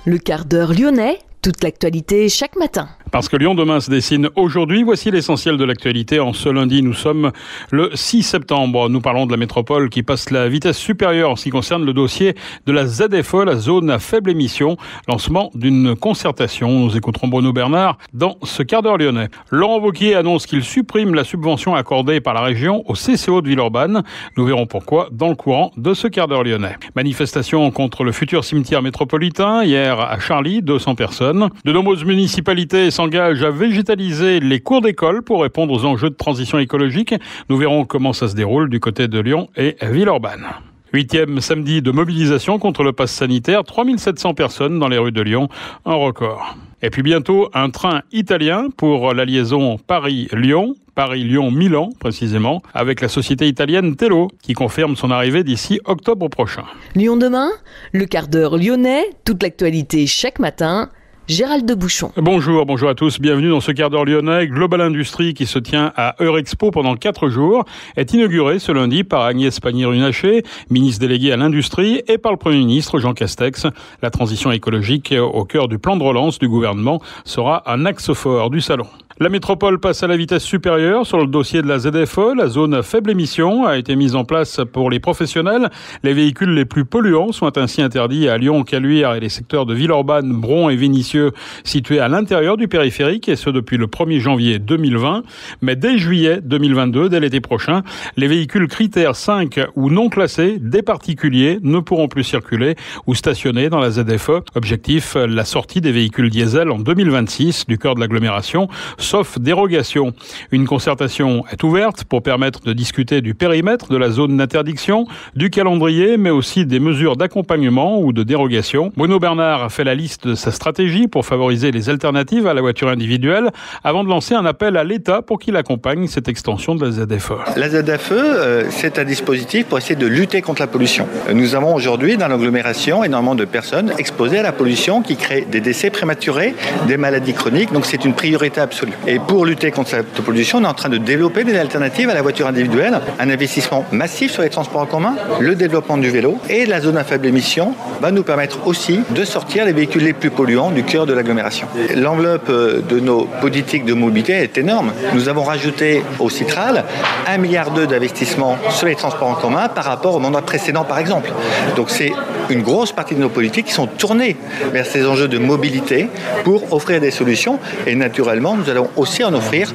Le quart d'heure lyonnais, toute l'actualité chaque matin. Parce que Lyon demain se dessine aujourd'hui, voici l'essentiel de l'actualité. En ce lundi, nous sommes le 6 septembre. Nous parlons de la métropole qui passe la vitesse supérieure en ce qui concerne le dossier de la ZFE, la zone à faible émission. Lancement d'une concertation. Nous écouterons Bruno Bernard dans ce quart d'heure lyonnais. Laurent Wauquiez annonce qu'il supprime la subvention accordée par la région au CCO de Villeurbanne. Nous verrons pourquoi dans le courant de ce quart d'heure lyonnais. Manifestation contre le futur cimetière métropolitain. Hier à Charly, 200 personnes. De nombreuses municipalités s'engage à végétaliser les cours d'école pour répondre aux enjeux de transition écologique. Nous verrons comment ça se déroule du côté de Lyon et Villeurbanne. 8e samedi de mobilisation contre le pass sanitaire, 3700 personnes dans les rues de Lyon, un record. Et puis bientôt, un train italien pour la liaison Paris-Lyon, Paris-Lyon-Milan précisément, avec la société italienne Tello, qui confirme son arrivée d'ici octobre prochain. Lyon demain, le quart d'heure lyonnais, toute l'actualité chaque matin. Gérald de Bouchon. Bonjour à tous, bienvenue dans ce quart d'heure lyonnais. Global Industrie qui se tient à Eurexpo pendant 4 jours est inauguré ce lundi par Agnès Pannier-Runacher, ministre déléguée à l'industrie, et par le Premier ministre Jean Castex. La transition écologique au cœur du plan de relance du gouvernement sera un axe fort du salon. La métropole passe à la vitesse supérieure sur le dossier de la ZFE. La zone à faible émission a été mise en place pour les professionnels. Les véhicules les plus polluants sont ainsi interdits à Lyon, Caluire et les secteurs de Villeurbanne, Bron et Vénissieux situés à l'intérieur du périphérique, et ce depuis le 1er janvier 2020. Mais dès juillet 2022, dès l'été prochain, les véhicules critères 5 ou non classés des particuliers ne pourront plus circuler ou stationner dans la ZFE. Objectif, la sortie des véhicules diesel en 2026 du cœur de l'agglomération, sauf dérogation. Une concertation est ouverte pour permettre de discuter du périmètre de la zone d'interdiction, du calendrier, mais aussi des mesures d'accompagnement ou de dérogation. Bruno Bernard a fait la liste de sa stratégie pour favoriser les alternatives à la voiture individuelle avant de lancer un appel à l'État pour qu'il accompagne cette extension de la ZFE. La ZFE, c'est un dispositif pour essayer de lutter contre la pollution. Nous avons aujourd'hui dans l'agglomération énormément de personnes exposées à la pollution qui créent des décès prématurés, des maladies chroniques, donc c'est une priorité absolue. Et pour lutter contre cette pollution, on est en train de développer des alternatives à la voiture individuelle, un investissement massif sur les transports en commun, le développement du vélo et la zone à faible émission va nous permettre aussi de sortir les véhicules les plus polluants du cœur de l'agglomération. L'enveloppe de nos politiques de mobilité est énorme. Nous avons rajouté au Citral 1,2 milliard d'investissements sur les transports en commun par rapport au mandat précédent par exemple. Donc c'est une grosse partie de nos politiques qui sont tournées vers ces enjeux de mobilité pour offrir des solutions et naturellement nous allons aussi en offrir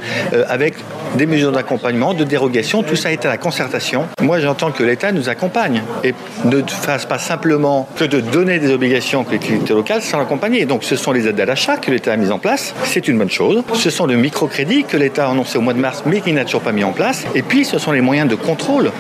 avec des mesures d'accompagnement, de dérogation, tout ça est à la concertation. Moi j'entends que l'État nous accompagne et ne fasse pas simplement que de donner des obligations aux collectivités locales sans l'accompagner. Donc ce sont les aides à l'achat que l'État a mis en place, c'est une bonne chose. Ce sont le microcrédit que l'État a annoncé au mois de mars mais qui n'a toujours pas mis en place. Et puis ce sont les moyens de contrôle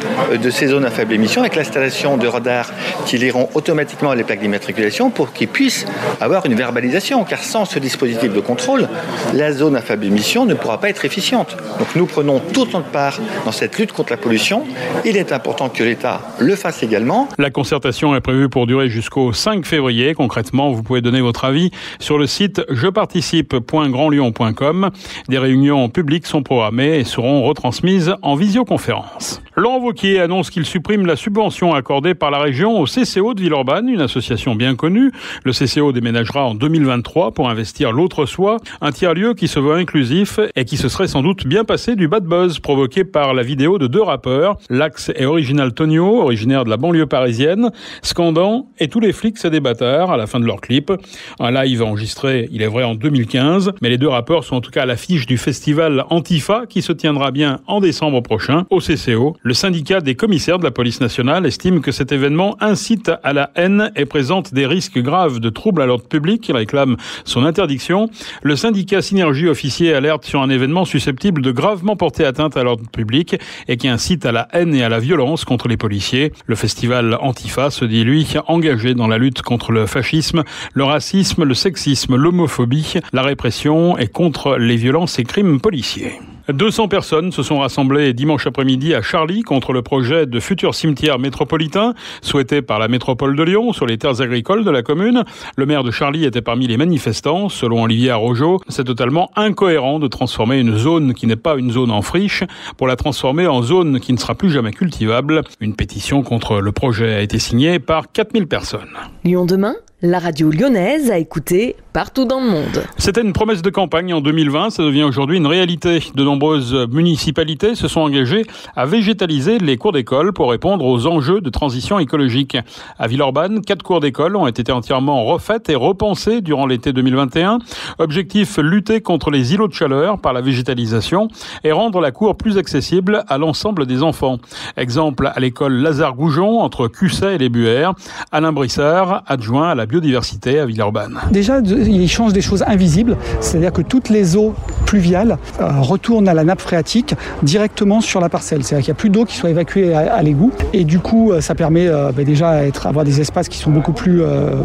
de ces zones à faible émission avec l'installation de radars qui liront automatiquement les plaques d'immatriculation pour qu'ils puissent avoir une verbalisation. Car sans ce dispositif de contrôle, la zone à faible émission ne pourra pas être efficiente. Donc nous prenons toute notre part dans cette lutte contre la pollution. Il est important que l'État le fasse également. La concertation est prévue pour durer jusqu'au 5 février. Concrètement, vous pouvez donner votre avis sur le site jeparticipe.grandlyon.com. Des réunions publiques sont programmées et seront retransmises en visioconférence. Laurent Wauquiez annonce qu'il supprime la subvention accordée par la région au CCO de Villeurbanne, une association bien connue. Le CCO déménagera en 2023 pour investir l'autre soi, un tiers-lieu qui se veut inclusif et qui se serait sans doute bien passé du bad buzz provoqué par la vidéo de 2 rappeurs. L'axe est Original Tonio, originaire de la banlieue parisienne, scandant et tous les flics c'est des bâtards à la fin de leur clip. Un live enregistré, il est vrai, en 2015, mais les 2 rappeurs sont en tout cas à l'affiche du festival Antifa qui se tiendra bien en décembre prochain au CCO. Le syndicat des commissaires de la police nationale estime que cet événement incite à la haine et présente des risques graves de troubles à l'ordre public. Il réclame son interdiction. Le syndicat Synergie Officier alerte sur un événement susceptible de gravement porter atteinte à l'ordre public et qui incite à la haine et à la violence contre les policiers. Le festival Antifa se dit, lui, engagé dans la lutte contre le fascisme, le racisme, le sexisme, l'homophobie, la répression et contre les violences et crimes policiers. 200 personnes se sont rassemblées dimanche après-midi à Charly contre le projet de futur cimetière métropolitain souhaité par la métropole de Lyon sur les terres agricoles de la commune. Le maire de Charly était parmi les manifestants. Selon Olivier Arrojo, c'est totalement incohérent de transformer une zone qui n'est pas une zone en friche pour la transformer en zone qui ne sera plus jamais cultivable. Une pétition contre le projet a été signée par 4000 personnes. Lyon demain, la radio lyonnaise à écouter partout dans le monde. C'était une promesse de campagne en 2020, ça devient aujourd'hui une réalité. De nombreuses municipalités se sont engagées à végétaliser les cours d'école pour répondre aux enjeux de transition écologique. À Villeurbanne, 4 cours d'école ont été entièrement refaites et repensées durant l'été 2021. Objectif, lutter contre les îlots de chaleur par la végétalisation et rendre la cour plus accessible à l'ensemble des enfants. Exemple à l'école Lazare-Goujon, entre Cusset et les Buères. Alain Brissard, adjoint à la biodiversité à Villeurbanne. Déjà, il change des choses invisibles, c'est-à-dire que toutes les eaux pluviales retournent à la nappe phréatique directement sur la parcelle. C'est-à-dire qu'il n'y a plus d'eau qui soit évacuée à l'égout. Et du coup, ça permet déjà avoir des espaces qui sont beaucoup plus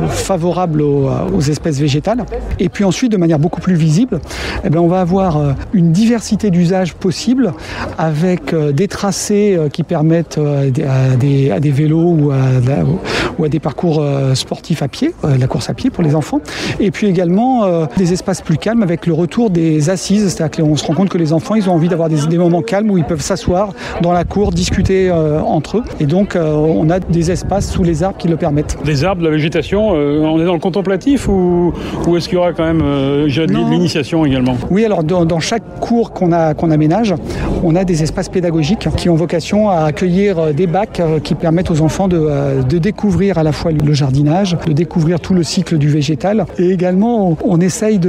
favorables aux espèces végétales. Et puis ensuite, de manière beaucoup plus visible, on va avoir une diversité d'usages possibles avec des tracés qui permettent à des vélos ou à des parcours sportifs à pied, la course à pied pour les enfants. Et puis également des espaces plus calmes avec le retour des assises, c'est-à-dire qu'on se rend compte que les enfants, ils ont envie d'avoir des moments calmes où ils peuvent s'asseoir dans la cour, discuter entre eux. Et donc on a des espaces sous les arbres qui le permettent. Des arbres, de la végétation, on est dans le contemplatif ou est-ce qu'il y aura quand même de l'initiation également? Oui, alors dans chaque cour qu'on aménage, on a des espaces pédagogiques qui ont vocation à accueillir des bacs qui permettent aux enfants de découvrir à la fois le jardinage, de découvrir tout le cycle du végétal. Et également, on essaye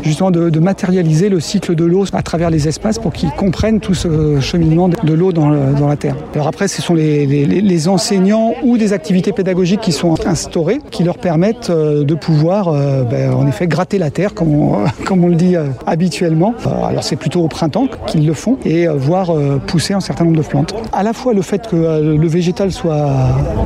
justement de matérialiser le cycle de l'eau à travers les espaces pour qu'ils comprennent tout ce cheminement de l'eau dans la terre. Alors après, ce sont les enseignants ou des activités pédagogiques qui sont instaurées, qui leur permettent de pouvoir, en effet, gratter la terre, comme on le dit habituellement. Alors c'est plutôt au printemps qu'ils le font, et voir pousser un certain nombre de plantes. À la fois, le fait que le végétal soit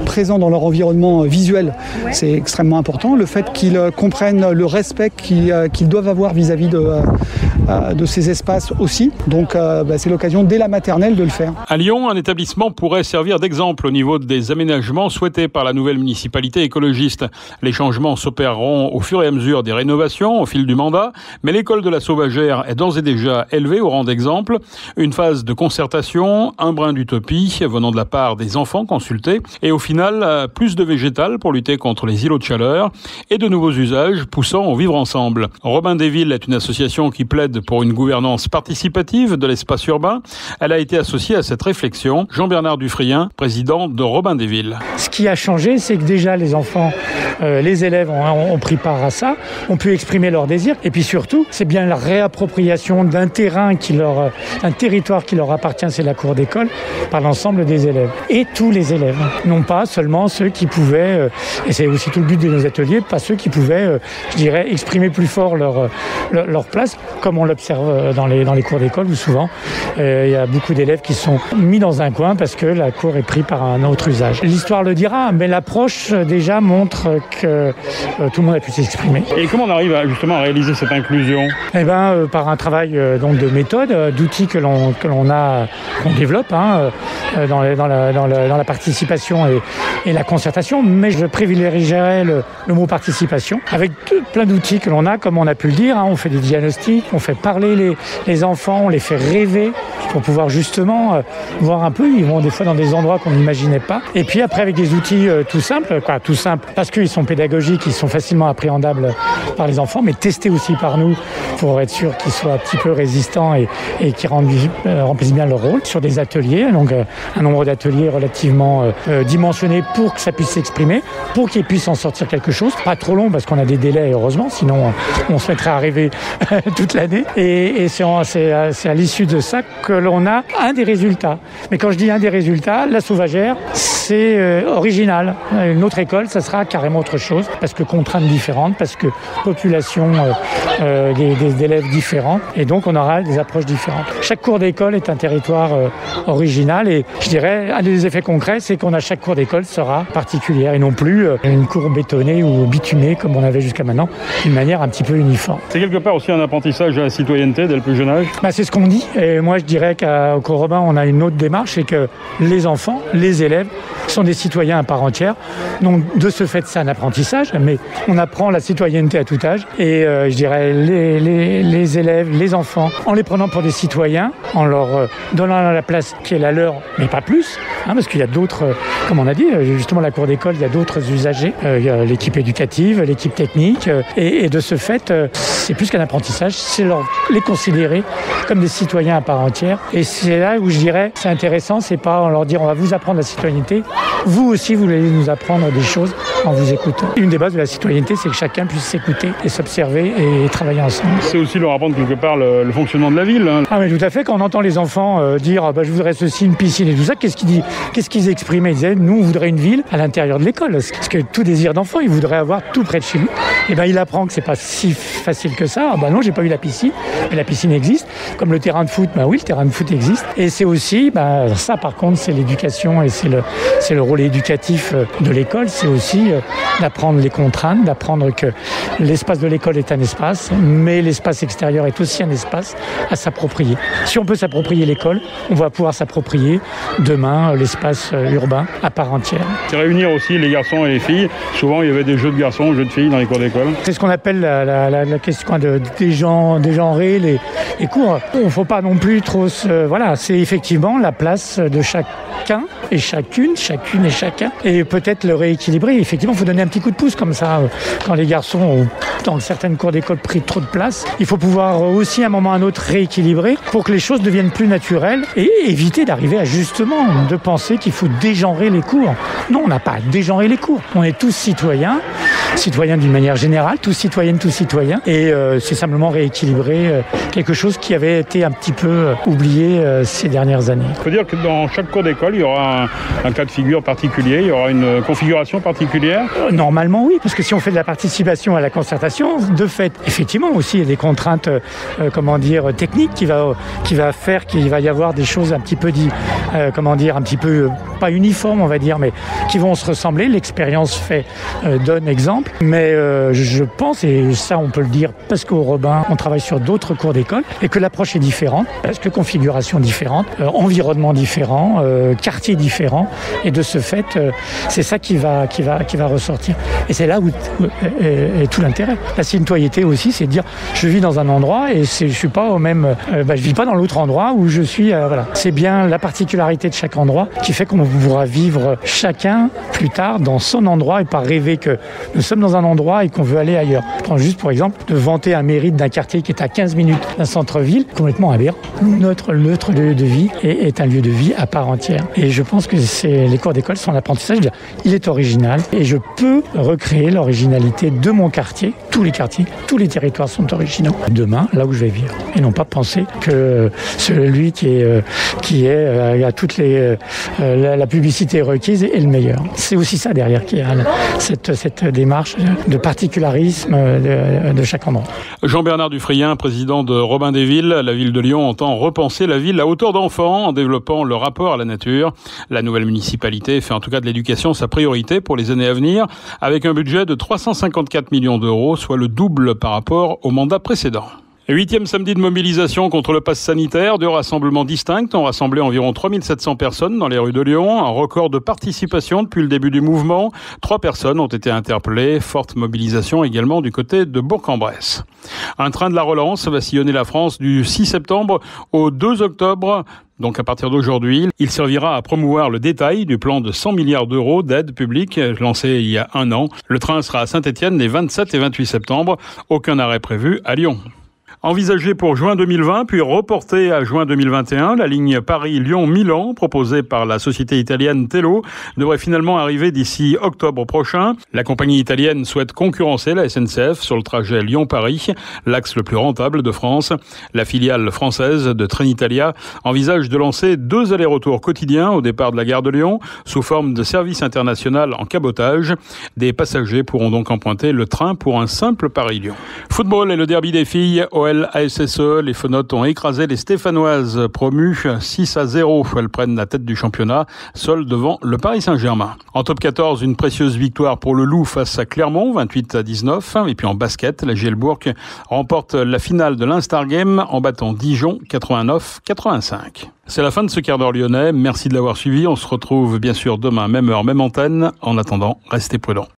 présent dans leur environnement visuel, c'est extrêmement important. Le fait qu'ils comprennent le respect qu'ils doivent avoir vis-à-vis de ces espaces aussi. Donc c'est l'occasion dès la maternelle de le faire. À Lyon, un établissement pourrait servir d'exemple au niveau des aménagements souhaités par la nouvelle municipalité écologiste. Les changements s'opéreront au fur et à mesure des rénovations au fil du mandat, mais l'école de la Sauvagère est d'ores et déjà élevée au rang d'exemple. Une phase de concertation, un brin d'utopie venant de la part des enfants consultés et au final, plus de végétal pour lutter contre les îlots de chaleur et de nouveaux usages poussant au vivre ensemble. Robin des Villes est une association qui plaide pour une gouvernance participative de l'espace urbain. Elle a été associée à cette réflexion. Jean-Bernard Dufrien, président de Robin des Villes. Ce qui a changé, c'est que déjà les enfants, les élèves ont pris part à ça, ont pu exprimer leurs désirs. Et puis surtout, c'est bien la réappropriation d'un un territoire qui leur appartient, c'est la cour d'école, par l'ensemble des élèves. Et tous les élèves, non pas seulement ceux qui pouvaient, et c'est aussi tout le but de nos ateliers, pas ceux qui pouvaient, exprimer plus fort leur place, comme on l'observe dans les cours d'école où souvent il y a beaucoup d'élèves qui sont mis dans un coin parce que la cour est prise par un autre usage. L'histoire le dira, mais l'approche déjà montre que tout le monde a pu s'exprimer. Et comment on arrive justement à réaliser cette inclusion? Par un travail donc de méthode, d'outils qu'on développe dans la participation et la concertation, mais je privilégierais le mot participation avec plein d'outils que l'on a, comme on a pu le dire, on fait des diagnostics, on fait parler les enfants, on les fait rêver pour pouvoir justement voir un peu, ils vont des fois dans des endroits qu'on n'imaginait pas. Et puis après avec des outils tout simples, parce qu'ils sont pédagogiques, ils sont facilement appréhendables par les enfants, mais testés aussi par nous pour être sûr qu'ils soient un petit peu résistants et qu'ils remplissent bien leur rôle. Sur des ateliers, donc un nombre d'ateliers relativement dimensionnés pour que ça puisse s'exprimer, pour qu'ils puissent en sortir quelque chose. Pas trop long parce qu'on a des délais, heureusement, sinon on se mettrait à rêver toute l'année. Et c'est à l'issue de ça que l'on a un des résultats. Mais quand je dis un des résultats, la Sauvagère, c'est original. Une autre école, ça sera carrément autre chose, parce que contraintes différentes, parce que population des élèves différents, et donc on aura des approches différentes. Chaque cours d'école est un territoire original, et je dirais, un des effets concrets, c'est qu'on a chaque cours d'école sera particulière, et non plus une cour bétonnée ou bitumée, comme on avait jusqu'à maintenant, d'une manière un petit peu uniforme. C'est quelque part aussi un apprentissage de la citoyenneté dès le plus jeune âge? C'est ce qu'on dit, et moi je dirais qu'au cours Robin, on a une autre démarche, c'est que les enfants, les élèves, sont des citoyens à part entière. Donc de ce fait, c'est un apprentissage, mais on apprend la citoyenneté à tout âge. Et je dirais les élèves, les enfants, en les prenant pour des citoyens, en leur donnant la place qui est la leur, mais pas plus, parce qu'il y a d'autres, comme on a dit, justement la cour d'école, il y a d'autres usagers, il y a l'équipe éducative, l'équipe technique, et de ce fait, c'est plus qu'un apprentissage, c'est les considérer comme des citoyens à part entière. Et c'est là où je dirais, c'est intéressant, c'est pas en leur dire on va vous apprendre la citoyenneté, vous aussi vous allez nous apprendre des choses en vous écoutant. Une des bases de la citoyenneté, c'est que chacun puisse s'écouter et s'observer et travailler ensemble. C'est aussi leur apprendre quelque part le fonctionnement de la ville. Ah mais tout à fait, quand on entend les enfants dire je voudrais ceci, une piscine et tout ça, qu'est-ce qu'ils exprimaient? Ils disaient nous on voudrait une ville à l'intérieur de l'école. Parce que tout désir d'enfant, il voudrait avoir tout près de chez lui. Et il apprend que c'est pas si facile que ça. Non, j'ai pas eu la piscine, mais la piscine existe. Comme le terrain de foot, oui, le terrain de foot existe. Et c'est aussi, ça par contre, c'est l'éducation et c'est le rôle éducatif de l'école. C'est aussi d'apprendre les contraintes, d'apprendre que l'espace de l'école est un espace, mais l'espace extérieur est aussi un espace à s'approprier. Si on peut s'approprier l'école, on va pouvoir s'approprier demain l'espace urbain à part entière. C'est réunir aussi les garçons et les filles. Souvent, il y avait des jeux de garçons, jeux de filles dans les cours d'école. C'est ce qu'on appelle la question dégenrer les cours. Il ne faut pas non plus trop c'est effectivement la place de chacun et chacune et chacun. Et peut-être le rééquilibrer. Effectivement, il faut donner un petit coup de pouce comme ça. Quand les garçons ont, dans certaines cours d'école, pris trop de place, il faut pouvoir aussi, à un moment ou à un autre, rééquilibrer pour que les choses deviennent plus naturelles et éviter d'arriver à justement de penser qu'il faut dégenrer les cours. Non, on n'a pas à dégenrer les cours. On est tous citoyens d'une manière générale, tous citoyennes, tous citoyens. Et c'est simplement rééquilibrer quelque chose qui avait été un petit peu oublié ces dernières années. Il faut dire que dans chaque cours d'école, il y aura un cas de figure particulier, il y aura une configuration particulière. Normalement, oui, parce que si on fait de la participation à la concertation, de fait, effectivement aussi, il y a des contraintes, techniques qui va faire qu'il va y avoir des choses un petit peu un petit peu pas uniformes, on va dire, mais qui vont se ressembler. L'expérience donne exemple, mais je pense, et ça on peut le dire parce qu'au Robin, on travaille sur d'autres cours d'école et que l'approche est différente, parce que configuration différente, environnement différent, quartier différent, et de ce fait, c'est ça qui va ressortir. Et c'est là où est tout l'intérêt. La citoyenneté aussi, c'est de dire je vis dans un endroit et je suis pas au même, je vis pas dans l'autre endroit où je suis. C'est bien la particularité de chaque endroit qui fait qu'on pourra vivre chacun plus tard dans son endroit et pas rêver que nous sommes dans un endroit et qu'on veut aller ailleurs. Je prends juste pour exemple de vanter un mérite d'un quartier qui est à 15 minutes d'un centre-ville, complètement aberrant. Notre lieu de vie est un lieu de vie à part entière. Et je pense que les cours d'école sont l'apprentissage. Il est original et je peux recréer l'originalité de mon quartier. Tous les quartiers, tous les territoires sont originaux. Demain, là où je vais vivre. Et non pas penser que celui qui a toutes la publicité requise est le meilleur. C'est aussi ça derrière qui a cette démarche de particularisme de chaque endroit. Jean-Bernard Dufrien, président de Robin des Villes, la ville de Lyon entend repenser la ville à hauteur d'enfant en développant le rapport à la nature. La nouvelle municipalité fait en tout cas de l'éducation sa priorité pour les années à venir, avec un budget de 354 millions d'euros, soit le double par rapport au mandat précédent. 8e samedi de mobilisation contre le pass sanitaire. 2 rassemblements distincts ont rassemblé environ 3700 personnes dans les rues de Lyon. Un record de participation depuis le début du mouvement. 3 personnes ont été interpellées. Forte mobilisation également du côté de Bourg-en-Bresse. Un train de la relance va sillonner la France du 6 septembre au 2 octobre. Donc à partir d'aujourd'hui, il servira à promouvoir le détail du plan de 100 milliards d'euros d'aide publique lancé il y a un an. Le train sera à Saint-Étienne les 27 et 28 septembre. Aucun arrêt prévu à Lyon. Envisagée pour juin 2020, puis reportée à juin 2021, la ligne Paris-Lyon-Milan, proposée par la société italienne Tello, devrait finalement arriver d'ici octobre prochain. La compagnie italienne souhaite concurrencer la SNCF sur le trajet Lyon-Paris, l'axe le plus rentable de France. La filiale française de Trenitalia envisage de lancer 2 allers-retours quotidiens au départ de la gare de Lyon, sous forme de service international en cabotage. Des passagers pourront donc emprunter le train pour un simple Paris-Lyon. Football et le derby des filles, OM l'OL ASSE, les Fenotes ont écrasé les Stéphanoises promues 6-0. Elles prennent la tête du championnat, seules devant le Paris Saint-Germain. En top 14, une précieuse victoire pour le Loup face à Clermont, 28-19. Et puis en basket, la Gielbourg remporte la finale de l'Instar Game en battant Dijon 89-85. C'est la fin de ce quart d'heure lyonnais. Merci de l'avoir suivi. On se retrouve bien sûr demain, même heure, même antenne. En attendant, restez prudents.